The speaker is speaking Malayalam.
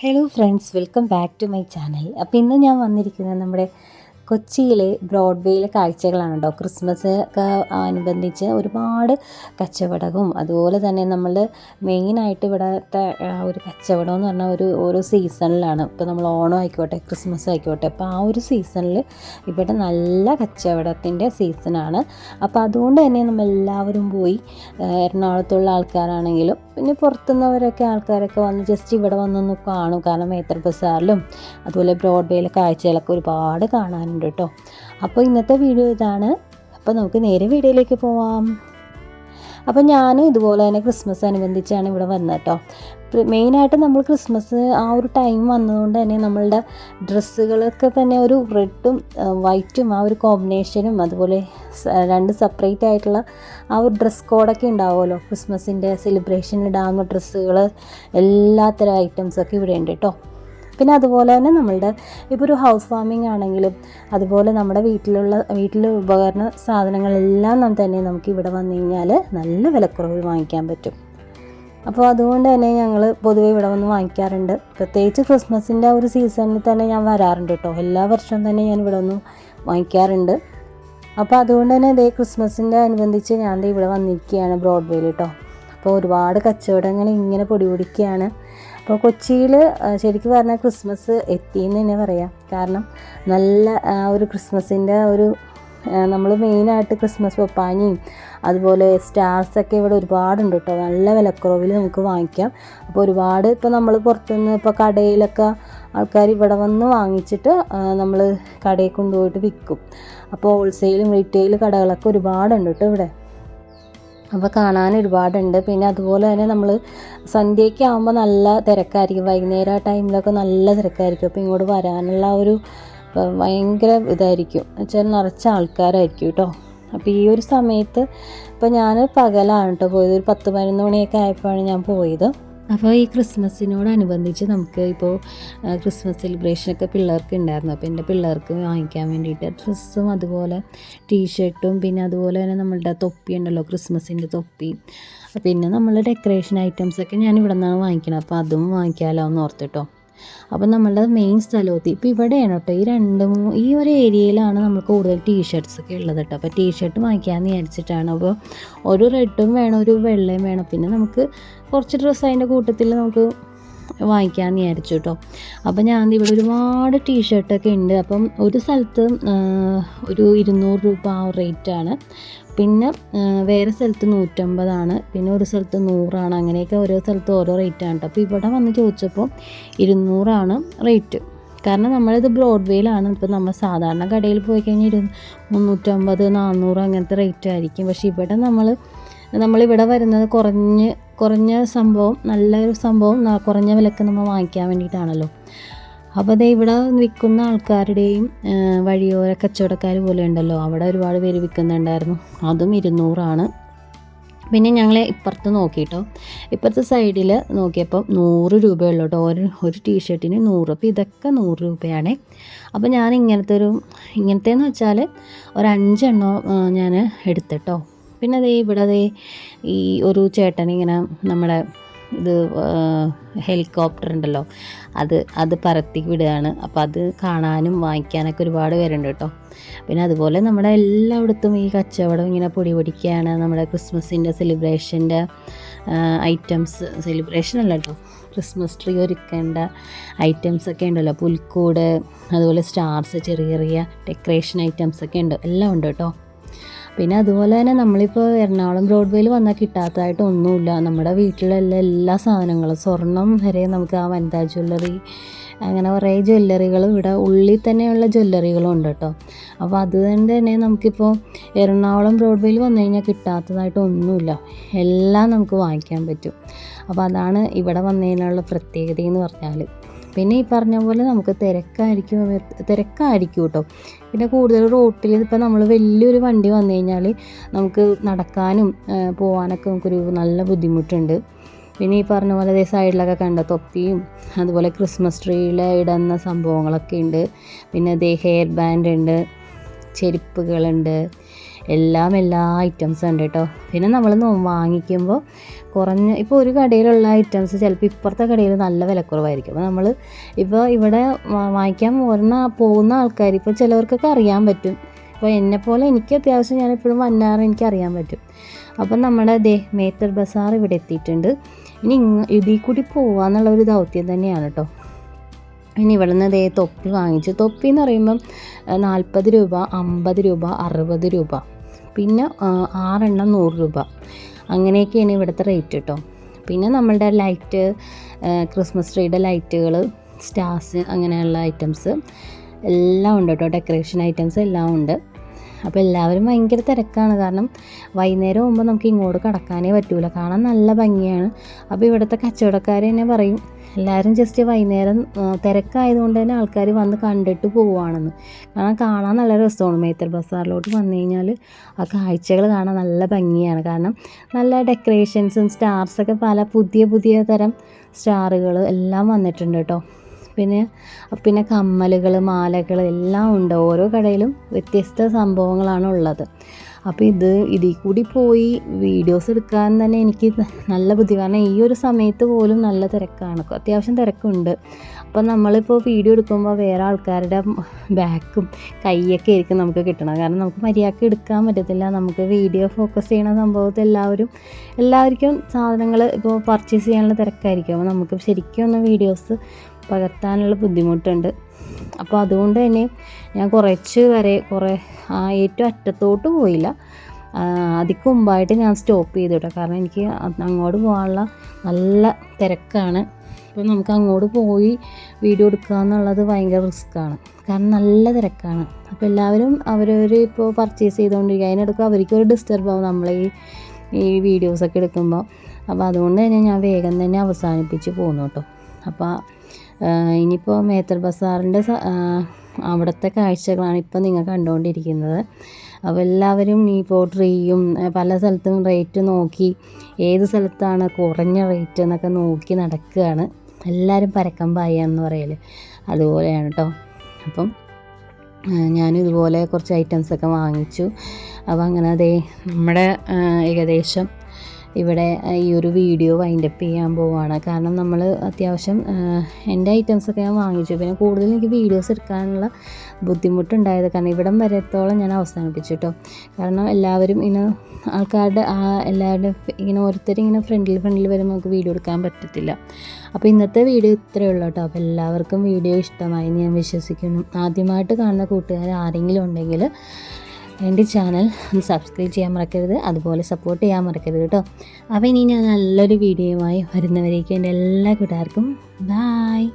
Hello friends, welcome back to my channel. അപ്പോൾ ഇന്ന് ഞാൻ വന്നിരിക്കുന്നത് നമ്മുടെ കൊച്ചിയിലെ ബ്രോഡ്വേയിലെ കാഴ്ചകളാണ് കേട്ടോ. ക്രിസ്മസ് ഒക്കെ അനുബന്ധിച്ച് ഒരുപാട് കച്ചവടവും അതുപോലെ തന്നെ നമ്മൾ മെയിനായിട്ട് ഇവിടുത്തെ ഒരു കച്ചവടം എന്ന് പറഞ്ഞാൽ ഓരോ സീസണിലാണ്. ഇപ്പോൾ നമ്മൾ ഓണം ആയിക്കോട്ടെ, ക്രിസ്മസ് ആയിക്കോട്ടെ, അപ്പോൾ ആ ഒരു സീസണിൽ ഇവിടെ നല്ല കച്ചവടത്തിൻ്റെ സീസണാണ്. അപ്പോൾ അതുകൊണ്ട് തന്നെ നമ്മളെല്ലാവരും പോയി, എറണാകുളത്തുള്ള ആൾക്കാരാണെങ്കിലും പിന്നെ പുറത്തുനിന്നവരൊക്കെ ആൾക്കാരൊക്കെ വന്ന് ജസ്റ്റ് ഇവിടെ വന്നൊന്ന് കാണും. കാരണം മേത്തർ ബസാറിലും അതുപോലെ ബ്രോഡ്വേയിലെ കാഴ്ചകളൊക്കെ ഒരുപാട് കാണാനുണ്ട് കേട്ടോ. അപ്പോൾ ഇന്നത്തെ വീഡിയോ ഇതാണ്. അപ്പോൾ നമുക്ക് നേരെ വീഡിയോയിലേക്ക് പോവാം. അപ്പോൾ ഞാൻ ഇതുപോലെ തന്നെ ക്രിസ്മസ് അനുബന്ധിച്ചാണ് ഇവിടെ വന്നത് കേട്ടോ. മെയിനായിട്ട് നമ്മൾ ക്രിസ്മസ് ആ ഒരു ടൈം വന്നതുകൊണ്ട് തന്നെ നമ്മളുടെ ഡ്രസ്സുകളൊക്കെ തന്നെ ഒരു റെഡും വൈറ്റും ആ ഒരു കോമ്പിനേഷനും അതുപോലെ രണ്ട് സെപ്പറേറ്റ് ആയിട്ടുള്ള ആ ഒരു ഡ്രസ് കോഡൊക്കെ ഉണ്ടാവുമല്ലോ. ക്രിസ്മസിൻ്റെ സെലിബ്രേഷനിൽ ഇടാവുന്ന ഡ്രസ്സുകൾ എല്ലാത്തരം ഐറ്റംസൊക്കെ ഇവിടെ ഉണ്ട് കേട്ടോ. പിന്നെ അതുപോലെ തന്നെ നമ്മളുടെ ഇപ്പോൾ ഒരു ഹൗസ് വാമിംഗ് ആണെങ്കിലും അതുപോലെ നമ്മുടെ വീട്ടിൽ ഉപകരണ സാധനങ്ങളെല്ലാം തന്നെ നമുക്ക് ഇവിടെ വന്നു കഴിഞ്ഞാൽ നല്ല വിലക്കുറവിൽ വാങ്ങിക്കാൻ പറ്റും. അപ്പോൾ അതുകൊണ്ട് തന്നെ ഞങ്ങൾ പൊതുവെ ഇവിടെ വന്ന് വാങ്ങിക്കാറുണ്ട്. പ്രത്യേകിച്ച് ക്രിസ്മസിൻ്റെ ആ ഒരു സീസണിൽ തന്നെ ഞാൻ വരാറുണ്ട് കേട്ടോ. എല്ലാ വർഷവും തന്നെ ഞാൻ ഇവിടെ വന്ന് വാങ്ങിക്കാറുണ്ട്. അപ്പോൾ അതുകൊണ്ട് തന്നെ ഇതേ ക്രിസ്മസിൻ്റെ അനുബന്ധിച്ച് ഞാൻ ഇവിടെ വന്നിരിക്കുകയാണ് ബ്രോഡ്വേയിൽ കേട്ടോ. അപ്പോൾ ഒരുപാട് കച്ചവടങ്ങൾ ഇങ്ങനെ പൊടിപിടിക്കുകയാണ്. അപ്പോൾ കൊച്ചിയിൽ ശരിക്കും പറഞ്ഞാൽ ക്രിസ്മസ് എത്തിയെന്ന് തന്നെ പറയാം. കാരണം നല്ല ഒരു ക്രിസ്മസിൻ്റെ ഒരു നമ്മൾ മെയിനായിട്ട് ക്രിസ്മസ് പപ്പാനിയും അതുപോലെ സ്റ്റാർസൊക്കെ ഇവിടെ ഒരുപാടുണ്ട് കേട്ടോ. നല്ല വിലക്കുറവിൽ നമുക്ക് വാങ്ങിക്കാം. അപ്പോൾ ഒരുപാട് ഇപ്പോൾ നമ്മൾ പുറത്തുനിന്ന് ഇപ്പോൾ കടയിലൊക്കെ ആൾക്കാർ ഇവിടെ വന്ന് വാങ്ങിച്ചിട്ട് നമ്മൾ കടയിൽ കൊണ്ടുപോയിട്ട് വിൽക്കും. അപ്പോൾ ഹോൾസെയിലും റീറ്റെയിൽ കടകളൊക്കെ ഒരുപാടുണ്ട് കേട്ടോ ഇവിടെ. അപ്പോൾ കാണാൻ ഒരുപാടുണ്ട്. പിന്നെ അതുപോലെ തന്നെ നമ്മൾ സന്ധ്യയ്ക്ക് ആകുമ്പോൾ നല്ല തിരക്കായിരിക്കും. വൈകുന്നേരം ആ ടൈമിലൊക്കെ നല്ല തിരക്കായിരിക്കും. അപ്പോൾ ഇങ്ങോട്ട് വരാനുള്ള ഒരു ഭയങ്കര ഇതായിരിക്കും, വെച്ചാൽ നിറച്ച ആൾക്കാരായിരിക്കും കേട്ടോ. അപ്പോൾ ഈ ഒരു സമയത്ത് ഇപ്പോൾ ഞാൻ പകലാണ് കേട്ടോ പോയത്. ഒരു 10-11 മണിയൊക്കെ ആയപ്പോഴാണ് ഞാൻ പോയത്. അപ്പോൾ ഈ ക്രിസ്മസിനോടനുബന്ധിച്ച് നമുക്ക് ഇപ്പോൾ ക്രിസ്മസ് സെലിബ്രേഷനൊക്കെ പിള്ളേർക്ക് ഉണ്ടായിരുന്നു. അപ്പോൾ എൻ്റെ പിള്ളേർക്ക് വാങ്ങിക്കാൻ വേണ്ടിയിട്ട് ഡ്രസ്സും അതുപോലെ ടീഷർട്ടും പിന്നെ അതുപോലെ തന്നെ നമ്മളുടെ തൊപ്പി ഉണ്ടല്ലോ, ക്രിസ്മസിൻ്റെ തൊപ്പി, പിന്നെ നമ്മൾ ഡെക്കറേഷൻ ഐറ്റംസൊക്കെ ഞാൻ ഇവിടെ നിന്നാണ് വാങ്ങിക്കണം. അപ്പോൾ അതും വാങ്ങിക്കാമല്ലോ എന്ന് ഓർത്തിട്ടോ. അപ്പോൾ നമ്മളുടെ മെയിൻ സ്ഥലത്ത് ഇപ്പോൾ ഇവിടെയാണ് കേട്ടോ. ഈ ഒരു ഏരിയയിലാണ് നമുക്ക് കൂടുതൽ ടീഷർട്ട്സൊക്കെ ഉള്ളത് കേട്ടോ. അപ്പോൾ ടീഷർട്ട് വാങ്ങിക്കാമെന്ന് വിചാരിച്ചിട്ടാണ്. അപ്പോൾ ഒരു റെഡും വേണം, ഒരു വെള്ളയും വേണം, പിന്നെ നമുക്ക് കുറച്ച് ഡ്രസ്സ് അതിൻ്റെ കൂട്ടത്തിൽ നമുക്ക് വാങ്ങിക്കാമെന്ന് വിചാരിച്ചു കേട്ടോ. അപ്പോൾ ഞാൻ ഇവിടെ ഒരുപാട് ടീഷർട്ടൊക്കെ ഉണ്ട്. അപ്പം ഒരു സ്ഥലത്ത് ഒരു 200 രൂപ ആ റേറ്റാണ്. പിന്നെ വേറെ സ്ഥലത്ത് 150 പിന്നെ ഒരു സ്ഥലത്ത് 100. അങ്ങനെയൊക്കെ ഓരോ സ്ഥലത്ത് ഓരോ റേറ്റാണ് കേട്ടോ. അപ്പോൾ ഇവിടെ വന്ന് ചോദിച്ചപ്പോൾ 200 റേറ്റ്. കാരണം നമ്മളിത് ബ്രോഡ്വേയിലാണ്. ഇപ്പോൾ നമ്മൾ സാധാരണ കടയിൽ പോയി കഴിഞ്ഞാൽ 350, 400 അങ്ങനത്തെ റേറ്റ് ആയിരിക്കും. പക്ഷേ ഇവിടെ നമ്മളിവിടെ വരുന്നത് കുറഞ്ഞ സംഭവം, നല്ലൊരു സംഭവം കുറഞ്ഞ വിലക്ക് നമ്മൾ വാങ്ങിക്കാൻ വേണ്ടിയിട്ടാണല്ലോ. അപ്പോൾ അതേ ഇവിടെ വിൽക്കുന്ന ആൾക്കാരുടെയും വഴിയോര കച്ചവടക്കാർ പോലെ ഉണ്ടല്ലോ, അവിടെ ഒരുപാട് പേര് വിൽക്കുന്നുണ്ടായിരുന്നു. അതും 200. പിന്നെ ഞങ്ങൾ ഇപ്പുറത്ത് നോക്കിയിട്ടോ. ഇപ്പുറത്തെ സൈഡിൽ നോക്കിയപ്പം 100 രൂപയുള്ളൂ കേട്ടോ. ഒരു ടീഷർട്ടിന് 100. അപ്പോൾ ഇതൊക്കെ 100 രൂപയാണ്. അപ്പോൾ ഞാൻ ഇങ്ങനത്തെയെന്ന് വെച്ചാൽ ഒരു 5 എണ്ണം ഞാൻ എടുത്തിട്ടോ. പിന്നെ ഇവിടെ ഈ ഒരു ചേട്ടൻ ഇങ്ങനെ നമ്മുടെ ഹെലികോപ്റ്റർ ഉണ്ടല്ലോ, അത് പറത്തി വിടുകയാണ്. അപ്പോൾ അത് കാണാനും വാങ്ങിക്കാനൊക്കെ ഒരുപാട് പേരുണ്ട് കേട്ടോ. പിന്നെ അതുപോലെ നമ്മുടെ എല്ലായിടത്തും ഈ കച്ചവടം ഇങ്ങനെ പൊടിക്കുകയാണ്. നമ്മുടെ ക്രിസ്മസിൻ്റെ സെലിബ്രേഷൻ്റെ ഐറ്റംസ്, സെലിബ്രേഷൻ അല്ല കേട്ടോ, ക്രിസ്മസ് ട്രീ ഒരുക്കേണ്ട ഐറ്റംസൊക്കെ ഉണ്ടല്ലോ, പുൽക്കൂട് അതുപോലെ സ്റ്റാർസ്, ചെറിയ ചെറിയ ഡെക്കറേഷൻ ഐറ്റംസൊക്കെ ഉണ്ട്, എല്ലാം ഉണ്ട് കേട്ടോ. പിന്നെ അതുപോലെ തന്നെ നമ്മളിപ്പോൾ എറണാകുളം ബ്രോഡ്വേയിൽ വന്നാൽ കിട്ടാത്തതായിട്ട് ഒന്നുമില്ല. നമ്മുടെ വീട്ടിലുള്ള എല്ലാ സാധനങ്ങളും, സ്വർണം വരെ നമുക്ക് ആ വനിതാ ജ്വല്ലറി, അങ്ങനെ കുറേ ജ്വല്ലറികളും ഇവിടെ ഉള്ളിൽ തന്നെയുള്ള ജ്വല്ലറികളും ഉണ്ട് കേട്ടോ. അപ്പോൾ അതുകൊണ്ട് തന്നെ നമുക്കിപ്പോൾ എറണാകുളം ബ്രോഡ്വേയിൽ വന്നു കഴിഞ്ഞാൽ കിട്ടാത്തതായിട്ട് ഒന്നുമില്ല, എല്ലാം നമുക്ക് വാങ്ങിക്കാൻ പറ്റും. അപ്പോൾ അതാണ് ഇവിടെ വന്നതിനുള്ള പ്രത്യേകത എന്ന് പറഞ്ഞാൽ. പിന്നെ ഈ പറഞ്ഞ പോലെ നമുക്ക് തിരക്കായിരിക്കും കേട്ടോ. പിന്നെ കൂടുതൽ റോട്ടിൽ ഇപ്പോൾ നമ്മൾ വലിയൊരു വണ്ടി വന്നു കഴിഞ്ഞാൽ നമുക്ക് നടക്കാനും പോകാനൊക്കെ നമുക്കൊരു നല്ല ബുദ്ധിമുട്ടുണ്ട്. പിന്നെ ഈ പറഞ്ഞ പോലെ സൈഡിലൊക്കെ കണ്ട തൊപ്പിയും അതുപോലെ ക്രിസ്മസ് ട്രീയിൽ ഇടുന്ന സംഭവങ്ങളൊക്കെ ഉണ്ട്. പിന്നെ ഹെയർ ബാൻഡ് ഉണ്ട്, ചെരുപ്പുകളുണ്ട്, എല്ലാ ഐറ്റംസും ഉണ്ട് കേട്ടോ. പിന്നെ നമ്മൾ വാങ്ങിക്കുമ്പോൾ ഇപ്പോൾ ഒരു കടയിലുള്ള ഐറ്റംസ് ചിലപ്പോൾ ഇപ്പുറത്തെ കടയിൽ നല്ല വിലക്കുറവായിരിക്കും. അപ്പോൾ നമ്മൾ ഇപ്പോൾ ഇവിടെ വാങ്ങിക്കാൻ പോകുന്ന ആൾക്കാർ ഇപ്പോൾ ചിലവർക്കൊക്കെ അറിയാൻ പറ്റും. ഇപ്പോൾ എന്നെപ്പോലെ എനിക്ക് അത്യാവശ്യം ഞാനെപ്പോഴും വന്നാറ് എനിക്കറിയാൻ പറ്റും. അപ്പം നമ്മുടെ മേത്തർ ബസാർ ഇവിടെ എത്തിയിട്ടുണ്ട്. ഇനി ഇതിൽ കൂടി പോകാമെന്നുള്ളൊരു ദൗത്യം തന്നെയാണ് കേട്ടോ. ഇനി ഇവിടെ നിന്ന് തൊപ്പി വാങ്ങിച്ചു. തൊപ്പി എന്ന് പറയുമ്പം 40 രൂപ, 50 രൂപ, 60 രൂപ, പിന്നെ 6 എണ്ണം 100 രൂപ, അങ്ങനെയൊക്കെയാണ് ഇവിടുത്തെ റേറ്റ് കേട്ടോ. പിന്നെ നമ്മളുടെ ലൈറ്റ്, ക്രിസ്മസ് ട്രീയുടെ ലൈറ്റുകൾ, സ്റ്റാർസ്, അങ്ങനെയുള്ള ഐറ്റംസ് എല്ലാം ഉണ്ട് കേട്ടോ. ഡെക്കറേഷൻ ഐറ്റംസ് എല്ലാം ഉണ്ട്. അപ്പോൾ എല്ലാവരും ഭയങ്കര തിരക്കാണ്. കാരണം വൈകുന്നേരം ആകുമ്പോൾ നമുക്ക് ഇങ്ങോട്ട് കടക്കാനേ പറ്റൂല, കാണാൻ നല്ല ഭംഗിയാണ്. അപ്പോൾ ഇവിടുത്തെ കച്ചവടക്കാർ തന്നെ പറയും എല്ലാവരും ജസ്റ്റ് വൈകുന്നേരം തിരക്കായതുകൊണ്ട് തന്നെ ആൾക്കാർ വന്ന് കണ്ടിട്ട് പോവുകയാണെന്ന്. കാരണം കാണാൻ നല്ല രസമാണ്. മേത്തർ ബസാറിലോട്ട് വന്നു കഴിഞ്ഞാൽ ആ കാഴ്ചകൾ കാണാൻ നല്ല ഭംഗിയാണ്. കാരണം നല്ല ഡെക്കറേഷൻസും സ്റ്റാർസൊക്കെ പല പുതിയ തരം സ്റ്റാറുകൾ എല്ലാം വന്നിട്ടുണ്ട് കേട്ടോ. പിന്നെ കമ്മലുകൾ, മാലകൾ എല്ലാം ഉണ്ട്. ഓരോ കടയിലും വ്യത്യസ്ത സംഭവങ്ങളാണ് ഉള്ളത്. അപ്പോൾ ഇതിൽ കൂടി പോയി വീഡിയോസ് എടുക്കാൻ തന്നെ എനിക്ക് നല്ല ബുദ്ധി. കാരണം ഈ ഒരു സമയത്ത് പോലും നല്ല തിരക്കാണ്, അത്യാവശ്യം തിരക്കുണ്ട്. അപ്പം നമ്മളിപ്പോൾ വീഡിയോ എടുക്കുമ്പോൾ വേറെ ആൾക്കാരുടെ ബാക്കും കൈയൊക്കെ ആയിരിക്കും നമുക്ക് കിട്ടണം. കാരണം നമുക്ക് മര്യാദയ്ക്ക് എടുക്കാൻ പറ്റത്തില്ല. നമുക്ക് വീഡിയോ ഫോക്കസ് ചെയ്യണ സംഭവത്തിൽ എല്ലാവർക്കും സാധനങ്ങൾ ഇപ്പോൾ പർച്ചേസ് ചെയ്യാനുള്ള തിരക്കായിരിക്കും. അപ്പോൾ നമുക്ക് ശരിക്കും ഒന്ന് വീഡിയോസ് പകർത്താനുള്ള ബുദ്ധിമുട്ടുണ്ട്. അപ്പോൾ അതുകൊണ്ട് തന്നെ ഞാൻ കുറേ ഏറ്റവും അറ്റത്തോട്ട് പോയില്ല, അതിക്ക് മുമ്പായിട്ട് ഞാൻ സ്റ്റോപ്പ് ചെയ്തു കേട്ടോ. കാരണം എനിക്ക് അങ്ങോട്ട് പോകാനുള്ള നല്ല തിരക്കാണ്. അപ്പോൾ നമുക്ക് അങ്ങോട്ട് പോയി വീഡിയോ എടുക്കുക എന്നുള്ളത് ഭയങ്കര റിസ്ക്കാണ്. കാരണം നല്ല തിരക്കാണ്. അപ്പോൾ എല്ലാവരും അവരവർ ഇപ്പോൾ പർച്ചേസ് ചെയ്തുകൊണ്ടിരിക്കുക. അതിനിടയ്ക്ക് അവർക്കൊരു ഡിസ്റ്റർബ് ആവും നമ്മൾ ഈ വീഡിയോസൊക്കെ എടുക്കുമ്പോൾ. അപ്പോൾ അതുകൊണ്ട് തന്നെ ഞാൻ വേഗം തന്നെ അവസാനിപ്പിച്ച് പോകുന്നു കേട്ടോ. അപ്പോൾ ഇനിയിപ്പോൾ മേത്തർ ബസാറിൻ്റെ അവിടുത്തെ കാഴ്ചകളാണ് ഇപ്പോൾ നിങ്ങൾ കണ്ടുകൊണ്ടിരിക്കുന്നത്. അപ്പോൾ എല്ലാവരും ഇപ്പോൾ ട്രീയും പല സ്ഥലത്തും റേറ്റ് നോക്കി ഏത് സ്ഥലത്താണ് കുറഞ്ഞ റേറ്റ് എന്നൊക്കെ നോക്കി നടക്കുകയാണ്. എല്ലാവരും പരക്കം പായ എന്ന് പറയല് അതുപോലെയാണ് കേട്ടോ. അപ്പം ഞാനിതുപോലെ കുറച്ച് ഐറ്റംസൊക്കെ വാങ്ങിച്ചു. അപ്പോൾ അങ്ങനെ നമ്മുടെ ഏകദേശം ഇവിടെ ഈ ഒരു വീഡിയോ വൈൻഡപ്പ് ചെയ്യാൻ പോവുകയാണ്. കാരണം നമ്മൾ അത്യാവശ്യം എൻ്റെ ഐറ്റംസൊക്കെ ഞാൻ വാങ്ങിച്ചു. പിന്നെ കൂടുതൽ എനിക്ക് വീഡിയോസ് എടുക്കാനുള്ള ബുദ്ധിമുട്ടുണ്ടായത് കാരണം ഇവിടം വരത്തോളം ഞാൻ അവസാനിപ്പിച്ചു കേട്ടോ. കാരണം എല്ലാവരും എല്ലാവരുടെ ഓരോരുത്തരും ഫ്രണ്ടിൽ വരുമ്പോൾ നമുക്ക് വീഡിയോ എടുക്കാൻ പറ്റത്തില്ല. അപ്പോൾ ഇന്നത്തെ വീഡിയോ ഇത്രയേ ഉള്ളൂ കേട്ടോ. അപ്പോൾ എല്ലാവർക്കും വീഡിയോ ഇഷ്ടമായി എന്ന് ഞാൻ വിശ്വസിക്കുന്നു. ആദ്യമായിട്ട് കാണുന്ന കൂട്ടുകാർ ആരെങ്കിലും ഉണ്ടെങ്കിൽ എൻ്റെ ചാനൽ ഒന്ന് സബ്സ്ക്രൈബ് ചെയ്യാൻ മറക്കരുത്, അതുപോലെ സപ്പോർട്ട് ചെയ്യാൻ മറക്കരുത് കേട്ടോ. അപ്പോൾ ഇനി ഞാൻ നല്ലൊരു വീഡിയോയുമായി വരുന്നവരേക്കും എൻ്റെ എല്ലാ കൂട്ടുകാർക്കും ബായ്.